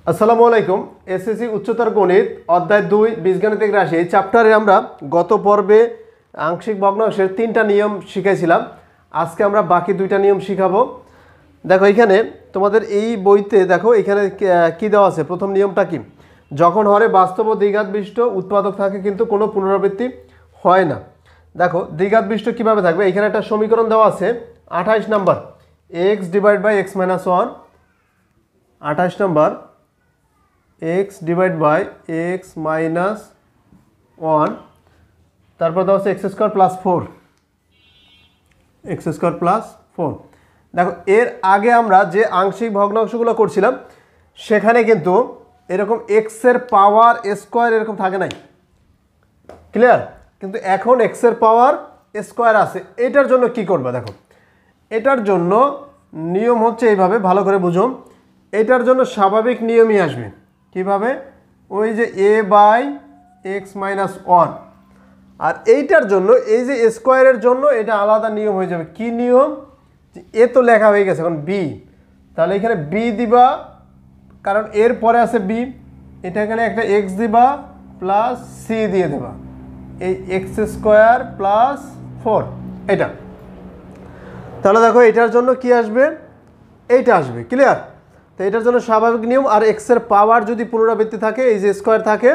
আসসালামু আলাইকুম। এসএসসি উচ্চতর গণিত অধ্যায় 2 বীজগাণিতিক রাশি এই চ্যাপ্টারে আমরা গত পর্বে আংশিক ভগ্নাংশের 3টা নিয়ম শিখাইছিলাম। আজকে আমরা বাকি 2টা নিয়ম শিখাবো। দেখো এখানে তোমাদের এই বইতে দেখো এখানে কি দেওয়া আছে। প্রথম নিয়মটা কি, যখন হরে বাস্তব ও দ্বিঘাত বিশিষ্ট উৎপাদক থাকে কিন্তু কোনো পুনরাবৃত্তি হয় না। দেখো দ্বিঘাত বিশিষ্ট কীভাবে থাকবে, এখানে একটা সমীকরণ দেওয়া আছে 28 number x divide by x minus 1, 28 number x divide by x minus 1, তারপর দেওয়া আছে X square plus 4, X square plus 4। দেখো এর আগে আমরা যে আংশিক ভগ্নাংশগুলো করছিলাম সেখানে কিন্তু এরকম এক্সের পাওয়ার স্কোয়ার এরকম থাকে নাই, ক্লিয়ার। কিন্তু এখন এক্সের পাওয়ার স্কোয়ার আছে। এটার জন্য কি করবে, দেখো এটার জন্য নিয়ম হচ্ছে এইভাবে, ভালো করে বুঝো। এটার জন্য স্বাভাবিক নিয়মই আসবে। কিভাবে, ওই যে a বাই এক্স মাইনাস 1, আর এইটার জন্য এই যে স্কোয়ারের জন্য এটা আলাদা নিয়ম হয়ে যাবে। কি নিয়ম, এ তো লেখা হয়ে গেছে, এখন বি, তাহলে এখানে বি দিবা কারণ এর পরে আছে বি, এটা এখানে একটা এক্স দিবা প্লাস সি দিয়ে দেবা, এই এক্স স্কোয়ার প্লাস 4 এটা। তাহলে দেখো এটার জন্য কি আসবে, এইটা আসবে, ক্লিয়ার। তো এটার জন্য স্বাভাবিক নিয়ম। আর এক্সের পাওয়ার যদি পুনরাবৃত্তি থাকে, এই যে স্কোয়ার থাকে,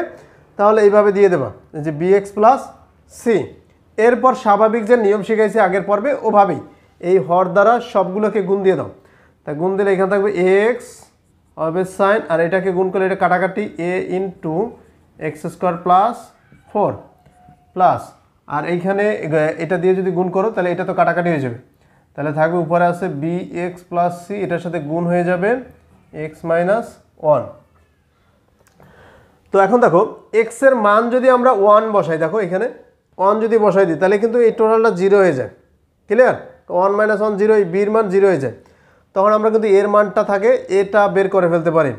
তাহলে এইভাবে দিয়ে দেবা, যে বি এক্স প্লাস সি। এরপর স্বাভাবিক যে নিয়ম শিখাইছি আগের পর্বে ওভাবেই এই হর দ্বারা সবগুলোকে গুণ দিয়ে দাও। তা গুণ দিলে এখানে থাকবে এক্স অবের সাইন, আর এটাকে গুণ করলে এটা কাটাকাটি a into x square plus 4 plus, আর এইখানে এটা দিয়ে যদি গুণ করো তাহলে এটা তো কাটাকাটি হয়ে যাবে, তাহলে থাকবে উপরে আছে বি এক্স প্লাস সি, এটার সাথে গুণ হয়ে যাবে এক্স মাইনাস 1। তো এখন দেখো এক্সের মান যদি আমরা 1 বসাই, দেখো এখানে 1 যদি বসাই দিই তাহলে কিন্তু এই টোটালটা 0 হয়ে যায়, ক্লিয়ার। 1 মাইনাস 1 0, এই বির মান 0 হয়ে যায়। তখন আমরা কিন্তু এর মানটা থাকে এটা বের করে ফেলতে পারি।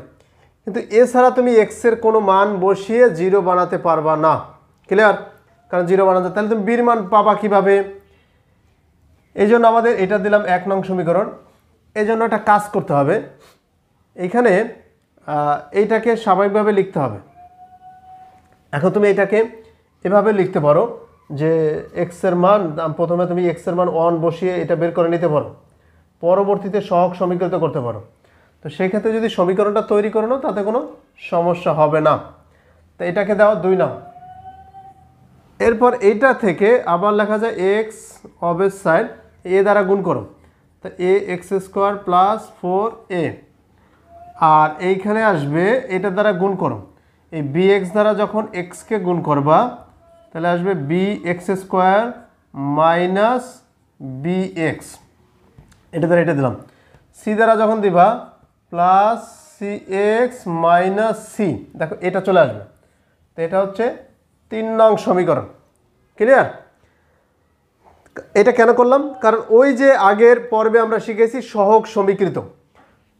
কিন্তু এছাড়া তুমি এক্সের কোনো মান বসিয়ে 0 বানাতে পারবা না, ক্লিয়ার। কারণ 0 বানাতে, তাহলে তুমি বির মান পাবা কীভাবে। এই জন্য আমাদের এটা দিলাম 1 নং সমীকরণ। এই জন্য একটা কাজ করতে হবে, এইখানে এইটাকে স্বাভাবিকভাবে লিখতে হবে। এখন তুমি এটাকে এভাবে লিখতে পারো যে এক্সের মান, প্রথমে তুমি এক্সের মান 1 বসিয়ে এটা বের করে নিতে পারো, পরবর্তীতে সহগ সমীকৃত করতে পারো। তো সেই ক্ষেত্রে যদি সমীকরণটা তৈরি করে নাও তাতে কোনো সমস্যা হবে না। তো এটাকে দেওয়া 2 নাও। এরপর এইটা থেকে আবার লেখা যায় এক্স অবের সাইড এ দ্বারা গুণ করো, তো এ এক্স স্কোয়ার প্লাস 4a, আর এইখানে আসবে এটা দ্বারা গুণ করো, এই বি এক্স দ্বারা যখন এক্সকে গুণ করবা তাহলে আসবে B x square minus B X, এটা দ্বারা এটা দিলাম। সি দ্বারা যখন দিবা plus C X minus C, দেখো এটা চলে আসবে। তো এটা হচ্ছে 3 নং সমীকরণ, ক্লিয়ার। এটা কেন করলাম, কারণ ওই যে আগের পর্বে আমরা শিখেছি সহগ সমীকৃত।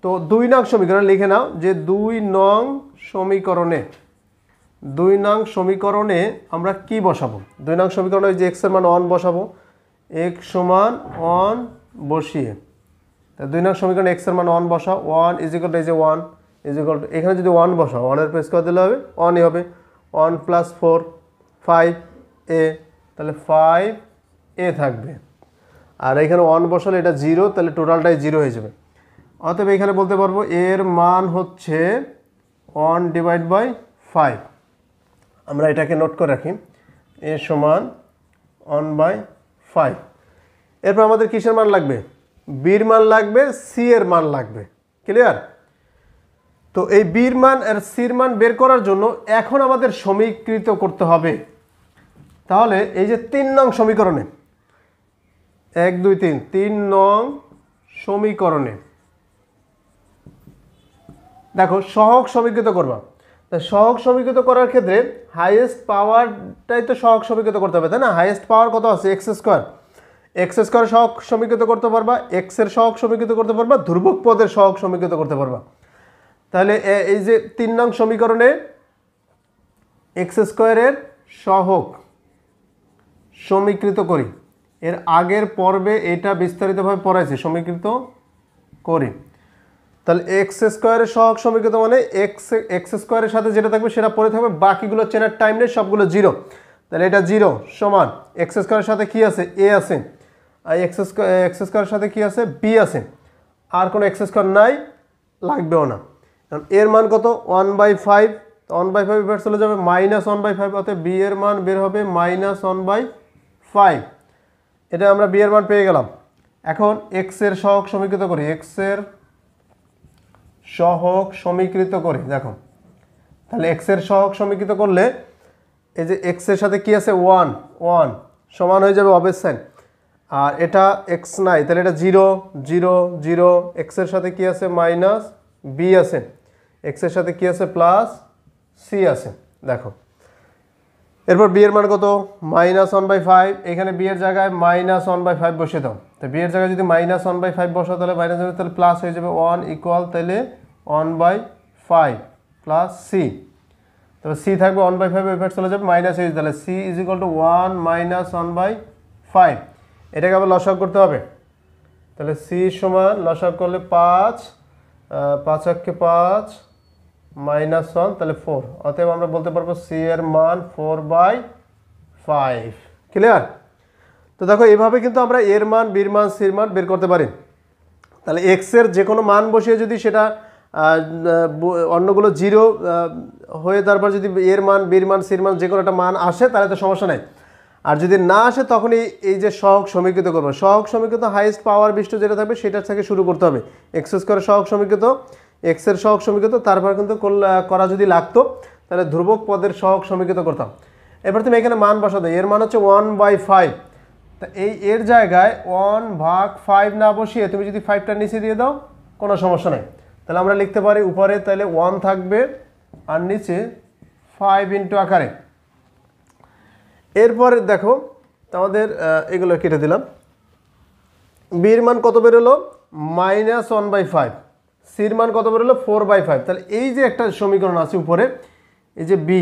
তো 2 নং সমীকরণ লিখে নাও যে 2 নং সমীকরণে আমরা কি বসাবো। 2 নং সমীকরণে ওই যে এক্সের মান 1 বসাবো, x সমান 1 বসিয়ে, তা 2 নং সমীকরণে এক্সের মান 1 বসাও, 1 ইজ ইকুয়াল টু এই যে 1 ইজ ইকুয়াল টু, এখানে যদি 1 বসাও 1 এর প্রেস করে দিলে হবে 1ই হবে, 1 প্লাস 4 5a, তাহলে 5a থাকবে। আর এখানে 1 বসালে এটা 0, তাহলে টোটালটাই 0 হয়ে যাবে। অতএব এখানে বলতে পারবো এর মান হচ্ছে 1 ডিভাইড বাই 5। আমরা এটাকে নোট করে রাখি, এ সমান 1 বাই 5। এরপর আমাদের কিসের মান লাগবে, বির মান লাগবে, সি এর মান লাগবে, ক্লিয়ার। তো এই বির মান আর সির মান বের করার জন্য এখন আমাদের সমীকৃত করতে হবে। তাহলে এই যে 3 নং সমীকরণে 1 2 3 নং সমীকরণে দেখো সহগ সমীকৃত করবা। তা সহগ সমীকৃত করার ক্ষেত্রে হাইয়েস্ট পাওয়ারটাই তো সহগ সমীকৃত করতে হবে, তাই না। হাইয়েস্ট পাওয়ার কত আছে, এক্স স্কোয়ার। এক্স স্কোয়ার সহগ সমীকৃত করতে পারবা, এক্সের সহগ সমীকৃত করতে পারবা, ধ্রুবক পদের সহগ সমীকৃত করতে পারবা। তাহলে এই যে 3 নং সমীকরণে এক্স স্কোয়ারের সহগ সমীকৃত করি, এর আগের পর্বে এটা বিস্তারিতভাবে পড়াইছে, সমীকৃত করি। তাহলে এক্স স্কোয়ারের সহগ সমীকৃত মানে এক্স স্কোয়ারের সাথে যেটা থাকবে সেটা পরে থাকবে, বাকিগুলো চেনার টাইম নেই, সবগুলো জিরো। তাহলে এটা জিরো সমান এক্স স্কোয়ারের সাথে কি আছে, এ আছে, আর এক্স স্কোয়ারের সাথে কি আছে, বি আছে, আর কোনো এক্স স্কোয়ার নাই, লাগবেও না। কারণ এর মান কত, 1/5, 1/5 এবার চলে যাবে -1/5, অর্থাৎ বি এর মান বের হবে -1/5। এটা আমরা বি এর মান পেয়ে গেলাম। এখন এক্স এর সহগ সমীকৃত করি, এক্স এর সহগ সমীকৃত করি। দেখো তাহলে এক্স এর সহগ সমীকৃত করলে এই যে এক্স এর সাথে কি আছে, 1 1 সমান হয়ে যাবে অবের সাইন, আর এটা এক্স নাই, তাহলে এটা 0 0 0, এক্স এর সাথে কি আছে মাইনাস বি আছে, এক্স এর সাথে কি আছে প্লাস সি আছে। দেখো এরপর বি এর মান কত, -1/5, এখানে বি এর জায়গায় -1/5 বসিয়ে দাও। তো বি এর জায়গায় যদি -1/5 বসাও তাহলে মাইনাস হবে, তাহলে প্লাস হয়ে যাবে 1 ইকুয়াল, তাহলে 1/5 প্লাস সি, তবে সি থাকবে 1/5 এফেক্ট চলে যাবে মাইনাস হয়ে, তাহলে সি ইজ ইকুয়াল টু 1 - 1/5। এটাকে আবার লসাগু করতে হবে, তাহলে সি সমান লসাগু করলে 5 5 একে 5 -1, তাহলে 4, অতএব আমরা বলতে পারবো সি এর মান 4/5। ক্লিয়ার? তো দেখো এইভাবে কিন্তু আমরা এর মান, বির মান, সির মান বের করতে পারি। তাহলে এক্স এর যে কোনো মান বসিয়ে যদি সেটা অন্যগুলো জিরো হয়ে তারপর যদি এর মান, বির মান, সির মান যে কোনো একটা মান আসে তাহলে তো সমস্যা নেই। আর যদি না আসে তখন এই যে সহগ সমীকৃত করবো, সহগ সমীকৃত হাইয়েস্ট পাওয়ার বিশিষ্ট যেটা থাকবে সেটার থেকে শুরু করতে হবে। এক্স স্কোয়ারের সহগ সমীকৃত, এক্স এর সহগ সমীকৃত, তারপর কিন্তু করা যদি লাগতো তাহলে ধ্রুবক পদের সহগ সমীকৃত করতাম। এবার তুমি এখানে মান বসাতে, এর মান হচ্ছে 1/5, তা এর জায়গায় 1/5 না বসিয়ে তুমি যদি 5টা নিচে দিয়ে দাও কোনো সমস্যা নেই। তাহলে আমরা লিখতে পারি উপরে তাহলে 1 থাকবে আর নিচে 5 ইন্টু আকারে। এরপরে দেখো আমাদের এগুলো কেটে দিলাম, বির মান কত বেরোলো -1/5, সির মান কত বেরোলো 4/5। তাহলে এই যে একটা সমীকরণ আছে উপরে, এই যে বি,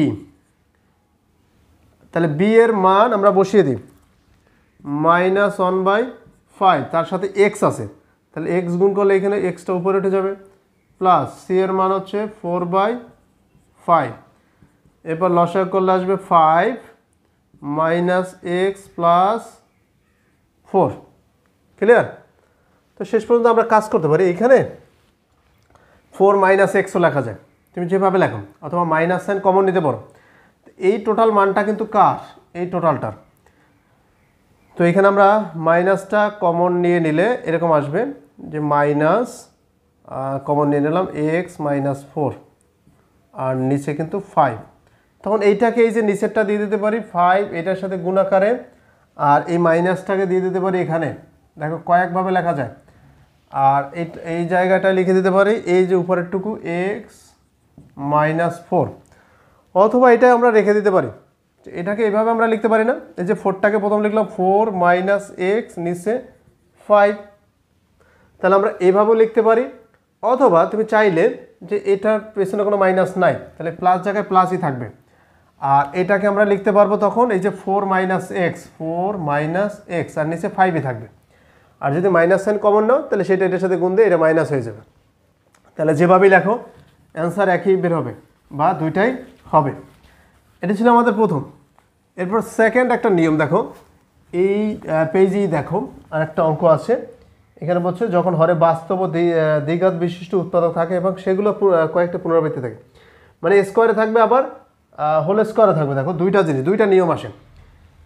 তাহলে বি এর মান আমরা বসিয়ে দিই -1/5, তার সাথে এক্স আছে, তাহলে এক্স গুণ করলে এখানে এক্সটা উপরে উঠে যাবে, প্লাস সি এর মান হচ্ছে 4/5। এরপর লসাগু করলে আসবে 5 - x প্লাস 4। ক্লিয়ার? তো শেষ পর্যন্ত আমরা কাজ করতে পারি, এখানে 4 - x ও লেখা যায়, তুমি যেভাবে লেখো, অথবা মাইনাস সাইন কমন নিতে পারো। এই টোটাল মানটা কিন্তু কার, এই টোটালটার। তো এখানে আমরা মাইনাসটা কমন নিয়ে নিলে এরকম আসবে যে মাইনাস কমন নিয়ে নিলাম x - 4 আর নিচে কিন্তু 5। তখন এইটাকে এই যে নিচেরটা দিয়ে দিতে পারি 5 এটার সাথে গুণ আকারে, আর এই মাইনাসটাকে দিয়ে দিতে পারি এখানে। দেখো কয়েকভাবে লেখা যায়, আর এই জায়গাটা লিখে দিতে পারি এই যে উপরেরটুকু x - 4, অথবা এটা আমরা রেখে দিতে পারি। এটাকে এইভাবে আমরা লিখতে পারি না, এই যে 4টাকে প্রথম লিখলাম 4 - x নিচে 5, তাহলে আমরা এইভাবেও লিখতে পারি। অথবা তুমি চাইলে যে এটার পেছনে কোনো মাইনাস নাই, তাহলে প্লাস জায়গায় প্লাসই থাকবে, আর এটাকে আমরা লিখতে পারবো তখন এই যে 4 - x, 4 - x আর নিচে 5ই থাকবে। আর যদি মাইনাস সাইন কমন নাও তাহলে সেটা এটার সাথে গুণ দিয়ে এটা মাইনাস হয়ে যাবে। তাহলে যেভাবেই লেখো অ্যান্সার একই বের হবে বা দুইটাই হবে। এটা ছিল আমাদের প্রথম। এরপর সেকেন্ড একটা নিয়ম দেখো, এই পেজেই দেখো আর একটা অঙ্ক আছে। এখানে বলছে যখন হরে বাস্তব ও দ্বিঘাত বিশিষ্ট উৎপাদক থাকে এবং সেগুলো কয়েকটা পুনরাবৃত্তি থাকে, মানে স্কোয়ারে থাকবে আবার হোল স্কোয়ারে থাকবে। দেখো দুইটা জিনিস, দুইটা নিয়ম আসে।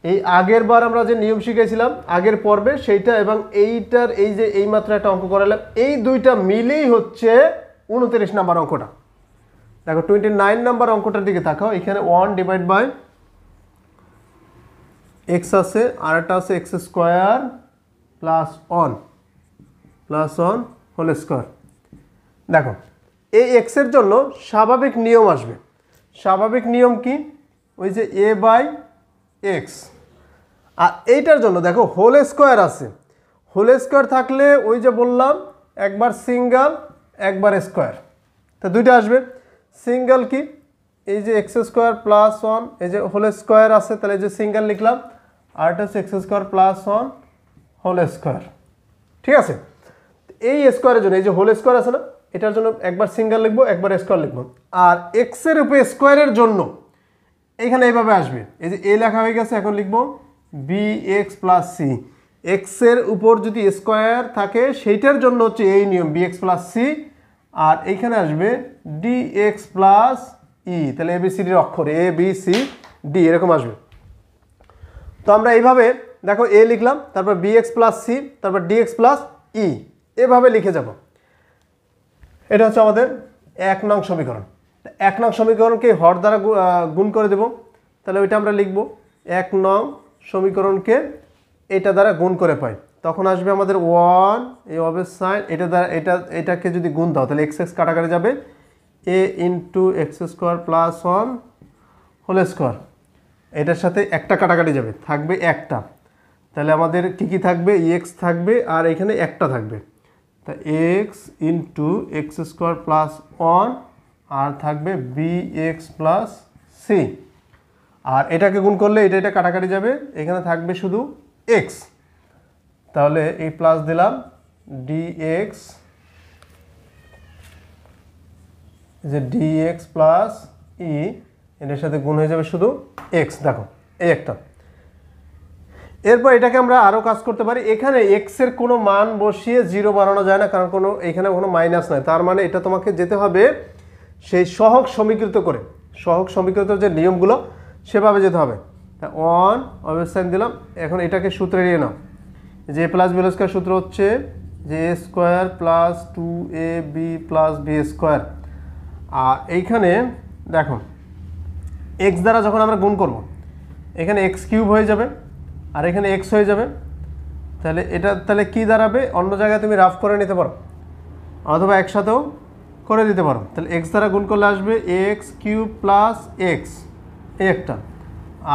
এই আগের বার আমরা যে নিয়ম শিখেছিলাম আগের পর্বে সেইটা এবং এইটার এই যে এইমাত্র একটা অঙ্ক করালাম, এই দুইটা মিলেই হচ্ছে 29 নাম্বার অঙ্কটা। দেখো 29 নাম্বার অঙ্কটার দিকে তাকাও, এখানে 1/x আছে, আর একটা আছে x² + 1 হোল স্কোয়ার। দেখো এই x এর জন্য স্বাভাবিক নিয়ম আসবে। স্বাভাবিক নিয়ম কি, ওই যে a/x। আর এইটার জন্য দেখো হোল স্কোয়ার আছে, হোল স্কোয়ার থাকলে ওই যে বললাম একবার সিঙ্গেল একবার স্কোয়ার, তা দুইটা আসবে। সিঙ্গেল কি, এই যে x² + 1, এই যে হোল স্কোয়ার আছে, তাহলে এই যে সিঙ্গেল লিখলাম, আর এটা হচ্ছে x² + 1 হোল স্কোয়ার। ঠিক আছে, এই স্কোয়ারের জন্য এই যে হোল স্কোয়ার আছে না, এটার জন্য একবার সিঙ্গেল লিখবো, একবার স্কোয়ার লিখবো। আর এক্স এর উপরে স্কোয়ারের জন্য এখানে এইভাবে আসবে, এই যে এ লেখা হয়ে গেছে, এখন লিখবো B X plus C. X এর উপর যদি স্কোয়ার থাকে সেইটার জন্য হচ্ছে এই নিয়ম বি এক্স প্লাস সি, আর এইখানে আসবে ডি এক্স প্লাস ই। তাহলে এ বি সি ডির অক্ষর এ বি সি ডি এরকম আসবে। তো আমরা এইভাবে দেখো এ লিখলাম, তারপর বি এক্স প্লাস সি, তারপর ডি এক্স প্লাস ই, এভাবে লিখে যাব। এটা হচ্ছে আমাদের 1 নং সমীকরণ। 1 নং সমীকরণকে হর দ্বারা গুণ করে দেব, তাহলে ওইটা আমরা লিখব 1 নং সমীকরণকে এটা দ্বারা গুণ করে পাই, তখন আসবে আমাদের 1 এই অবের সাইন, এটা দ্বারা এটাকে যদি গুণ দাও তাহলে এক্স এক্স কাটাকাটি যাবে, a into x square plus 1 whole square, এটার সাথে একটা কাটাকাটি যাবে, থাকবে একটা। তাহলে আমাদের কী থাকবে, এক্স থাকবে আর এখানে একটা থাকবে, তা x into x square plus 1 আর থাকবে বি এক্স প্লাস সি। আর এটাকে গুণ করলে এটা কাটাকাটি যাবে, এখানে থাকবে শুধু এক্স। তাহলে এই প্লাস দিলাম ডি এক্স, যে ডি এক্স প্লাস ই, এটার সাথে গুণ হয়ে যাবে শুধু এক্স। দেখো এই একটা। এরপর এটাকে আমরা আরও কাজ করতে পারি, এখানে এক্স এর কোনো মান বসিয়ে 0 বানানো যায় না, কারণ এখানে কোনো মাইনাস নাই। তার মানে এটা তোমাকে যেতে হবে সেই সহগ সমীকৃত করে, সহগ সমীকৃত যে নিয়মগুলো সেভাবে যেতে হবে। 1 অবশ্যই সাইন দিলাম, এখন এটাকে সূত্রে নিয়ে নাও, যে a plus b whole square সূত্র হচ্ছে যে a square plus 2ab plus b square. আর এইখানে দেখো এক্স দ্বারা যখন আমরা গুণ করব, এখানে এক্স কিউব হয়ে যাবে আর এখানে এক্স হয়ে যাবে। তাহলে এটা তাহলে কি দাঁড়াবে, অন্য জায়গায় তুমি রাফ করে নিতে পারো অথবা একসাথেও করে দিতে পারো। তাহলে এক্স দ্বারা গুণ করলে আসবে এক্স কিউব প্লাস এক্স, এই একটা,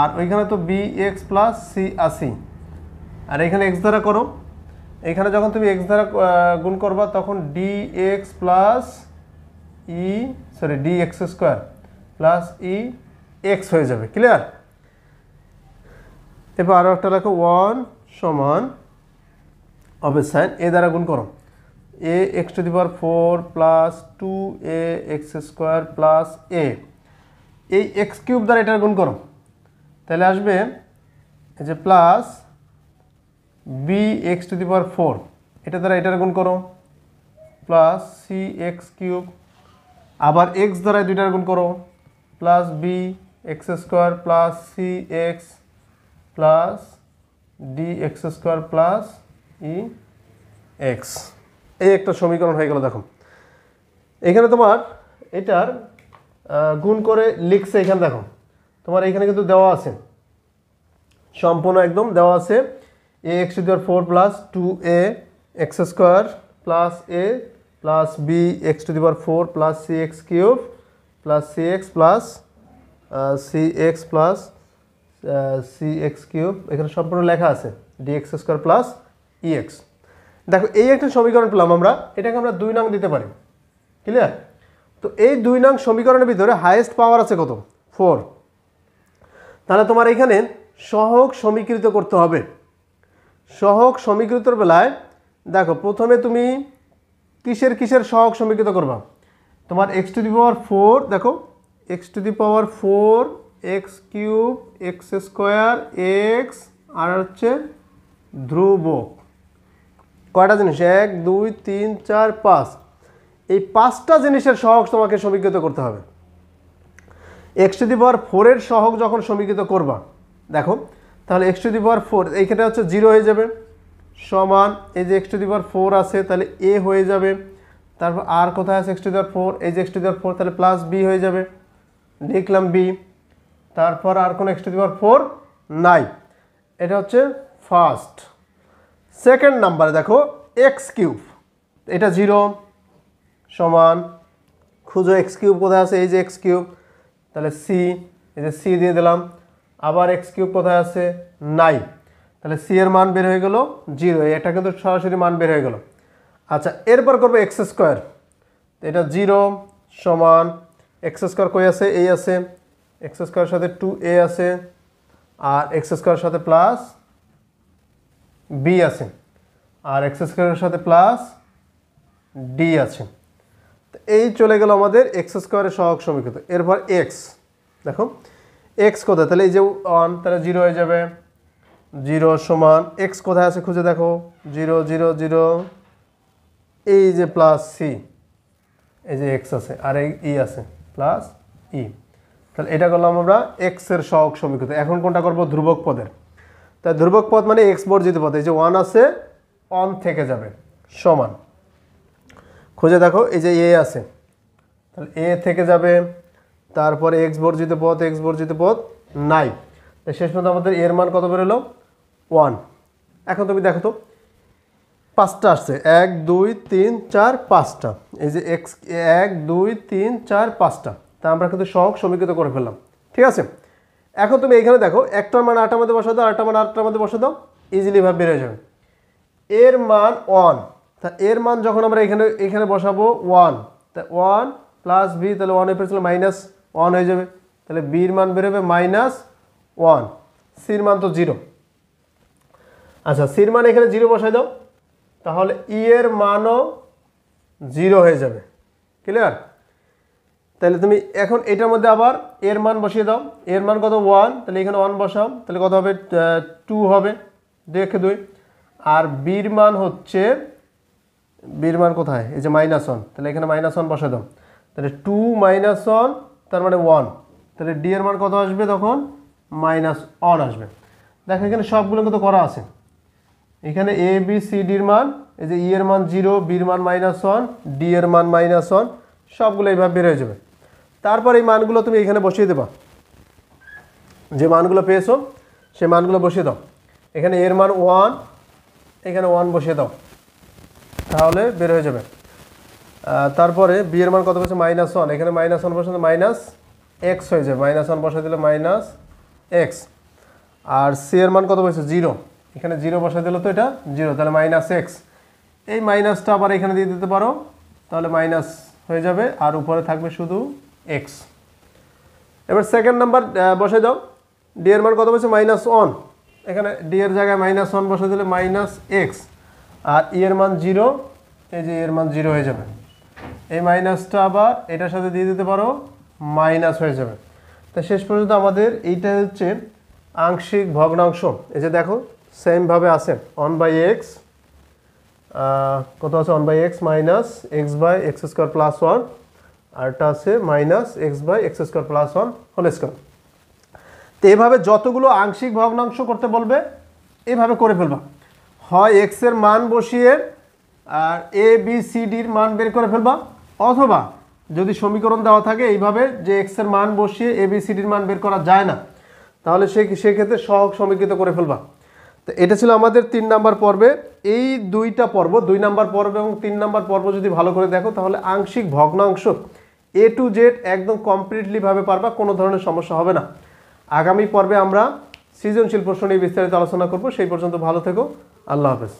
আর ওইখানে তো বি এক্স প্লাস সি আসি, আর এখানে এক্স দ্বারা করো, এখানে যখন তুমি এক্স দ্বারা গুণ করবা তখন d x plus e sorry d x square plus e x হয়ে যাবে। ক্লিয়ার? এবার আরও একটা লেখো, 1 সমান অবের সাইন এ দ্বারা গুণ করো, a x to the power 4 plus 2a x square plus a, এই এক্স কিউব দ্বারা এটার গুণ করো, তাহলে আসবে এই যে plus b x to the power 4, এটা দ্বারা এটার গুণ করো প্লাস সি এক্স কিউব, আবার এক্স দ্বারা দুইটার গুণ করো plus b x square plus C x plus d x square plus e x. এই একটা সমীকরণ হয়ে গেল। দেখো এখানে তোমার এটার গুণ করে লিখছে, এখানে দেখো তোমার এখানে কিন্তু দেওয়া আছে, সম্পূর্ণ একদম দেওয়া আছে, a x to the power 4 plus 2a x square plus a plus b x to the power 4 plus C x cube plus C x plus C x plus C x cube, এখানে সম্পূর্ণ লেখা আছে d x square plus e x. দেখো এই একটা সমীকরণ পেলাম আমরা, এটাকে আমরা 2 নং দিতে পারি। ক্লিয়ার? তো এই 2 নং সমীকরণের ভিতরে হাইয়েস্ট পাওয়ার আছে কত, 4। তাহলে তোমার এখানে সহগ সমীকৃত করতে হবে। সহগ সমীকৃতর বেলায় দেখো প্রথমে তুমি কিসের সহগ সমীকৃত করবা, তোমার এক্স টু দি পাওয়ার 4, দেখো x to the power 4 x cube x square x, আর হচ্ছে ধ্রুবক কয়টা জিনিস, 1 2 3 4 5, এই 5টা জিনিসের সহগ তোমাকে সমীকৃত করতে হবে। এক্স টু দি পাওয়ার 4 এর সহগ যখন সমীকৃত করবা, দেখো তাহলে এক্স টু দি পাওয়ার 4 এইখানে হচ্ছে 0 হয়ে যাবে, সমান এই যে এক্স টু দি পাওয়ার 4 আছে তাহলে এ হয়ে যাবে, তারপর আর কোথায় আছে এক্স টু দি পাওয়ার 4, এই যে এক্স টু দি পাওয়ার 4 তাহলে প্লাস বি হয়ে যাবে, লিখলাম বি, তারপর আর কোনো এক্স টু দি পাওয়ার 4 নাই। এটা হচ্ছে ফার্স্ট। সেকেন্ড নাম্বারে দেখো এক্স কিউব, এটা 0 সমান, খুঁজো এক্স কিউব কোথায় আছে, এই যে এক্স কিউব, তাহলে সি, এই যে সি দিয়ে দিলাম, আবার এক্স কিউব কোথায় আছে, নাই, তাহলে সি এর মান বের হয়ে গেল 0, এটা কিন্তু সরাসরি মান বের হয়ে গেল। আচ্ছা এরপর করবো এক্স স্কোয়ার, এটা 0 সমান এক্স স্কোয়ার কই আছে, এই আছে, এক্স স্কোয়ারের সাথে 2a আছে, আর এক্স স্কোয়ারের সাথে প্লাস বি আছে, আর এক্স স্কোয়ারের সাথে প্লাস ডি আছে। এই চলে গেল আমাদের এক্স স্কোয়ারের সহগ সমীকরণ। এরপর এক্স, দেখো এক্স কোথায়, তাহলে এই যে 1 তাহলে 0 হয়ে যাবে, 0 সমান এক্স কোথায় আছে খুঁজে দেখো, 0 0 0, এই যে প্লাস সি, এই যে এক্স আছে আর এই ই আছে প্লাস ই, তাহলে এটা করলাম আমরা এক্স এর সহগ সমীকরণ। এখন কোনটা করব, ধ্রুবক পদের। তাই ধ্রুবক পদ মানে এক্স বর্জিত পদ, এই যে 1 আছে 1 থেকে যাবে, সমান খুঁজে দেখো এই যে এ আছে, তাহলে এ থেকে যাবে, তারপরে এক্স বর্জিত পদ নাই, তাই শেষ পর্যন্ত আমাদের এর মান কত বেরোলো, 1। এখন তুমি দেখো তো 5টা আসছে, 1 2 3 4 5টা, এই যে এক্স 1 2 3 4 5টা, তা আমরা কিন্তু সহগ সমীকৃত করে ফেললাম। ঠিক আছে, এখন তুমি এখানে দেখো একটার মান 8টার মধ্যে বসা দাও, আরেকটার মান 8টার মধ্যে বসা দাও, ইজিলি ভাবে বের হয়ে যাবে। এর মান 1, তা এর মান যখন আমরা এখানে বসাবো 1, তা 1 প্লাস বি, তাহলে 1 হয়ে ছিল -1 হয়ে যাবে, তাহলে বির মান বেরোবে -1, সির মান তো 0। আচ্ছা, সির মান এখানে 0 বসাই দাও, তাহলে ই এর মানও 0 হয়ে যাবে। ক্লিয়ার? তাহলে তুমি এখন এটার মধ্যে আবার এর মান বসিয়ে দাও, এর মান কত 1, তাহলে এখানে 1 বসাও, তাহলে কত হবে 2 হবে, 2 আর বির মান হচ্ছে, বির মান কোথায়, এই যে -1, তাহলে এখানে -1 বসা দাও, তাহলে 2 -1 তার মানে 1, তাহলে ডি এর মান কত আসবে তখন, -1 আসবে। দেখো এখানে সবগুলো কিন্তু করা আছে, এখানে এ বি সি ডির মান, এই যে ই এর মান 0, বির মান -1, ডি এর মান -1, সবগুলো এইভাবে বের হয়ে যাবে। তারপর এই মানগুলো তুমি এখানে বসিয়ে দেবা, যে মানগুলো পেয়েছো সেই মানগুলো বসিয়ে দাও, এখানে এর মান 1, এখানে 1 বসিয়ে দাও, তাহলে বের হয়ে যাবে। তারপরে বি এর মান কত বসে, -1, এখানে -1 বসাতে -x হয়ে যাবে, -1 বসাই দিলে -x, আর সি এর মান কত বসে 0, এখানে 0 বসাই দিলে তো এটা 0, তাহলে -x, এই মাইনাসটা আবার এখানে দিয়ে দিতে পারো, তাহলে মাইনাস হয়ে যাবে, আর উপরে থাকবে শুধু x। এবার সেকেন্ড নাম্বার বসাই দাও, ডি এর মান কত বসে -1, এখানে ডি এর জায়গায় -1 বসাই দিলে -x, আর ই এর মান 0, এই যে এর মান 0 হয়ে যাবে, এই মাইনাসটা আবার এটার সাথে দিয়ে দিতে পারো, মাইনাস হয়ে যাবে। তা শেষ পর্যন্ত আমাদের এইটা হচ্ছে আংশিক ভগ্নাংশ। এই যে দেখো সেমভাবে আছে 1/x, কত আছে 1/x মাইনাস x/x² প্লাস 1, আরটা আছে -x/x² প্লাস 1 হোল স্কয়ার। তো এভাবে যতগুলো আংশিক ভগ্নাংশ করতে বলবে এভাবে করে ফেলবা, হয় x এর মান বসিয়ে আর এ বি সি ডির মান বের করে ফেলবা, অথবা যদি সমীকরণ দেওয়া থাকে এইভাবে যে x এর মান বসিয়ে এ বি সি ডির মান বের করা যায় না, তাহলে সেক্ষেত্রে সহগ সমীকৃত করে ফেলবা। তো এটা ছিল আমাদের 3 নাম্বার পর্বে। এই 2টা পর্ব, 2 নাম্বার পর্ব এবং 3 নাম্বার পর্ব যদি ভালো করে দেখো, তাহলে আংশিক ভগ্নাংশ A to Z একদম কমপ্লিটলি ভাবে পারবা, কোনো ধরনের সমস্যা হবে না। আগামী পর্বে আমরা সৃজনশীল প্রশ্ন নিয়ে বিস্তারিত আলোচনা করব। সেই পর্যন্ত ভালো থেকো, আল্লাহ হাফেজ।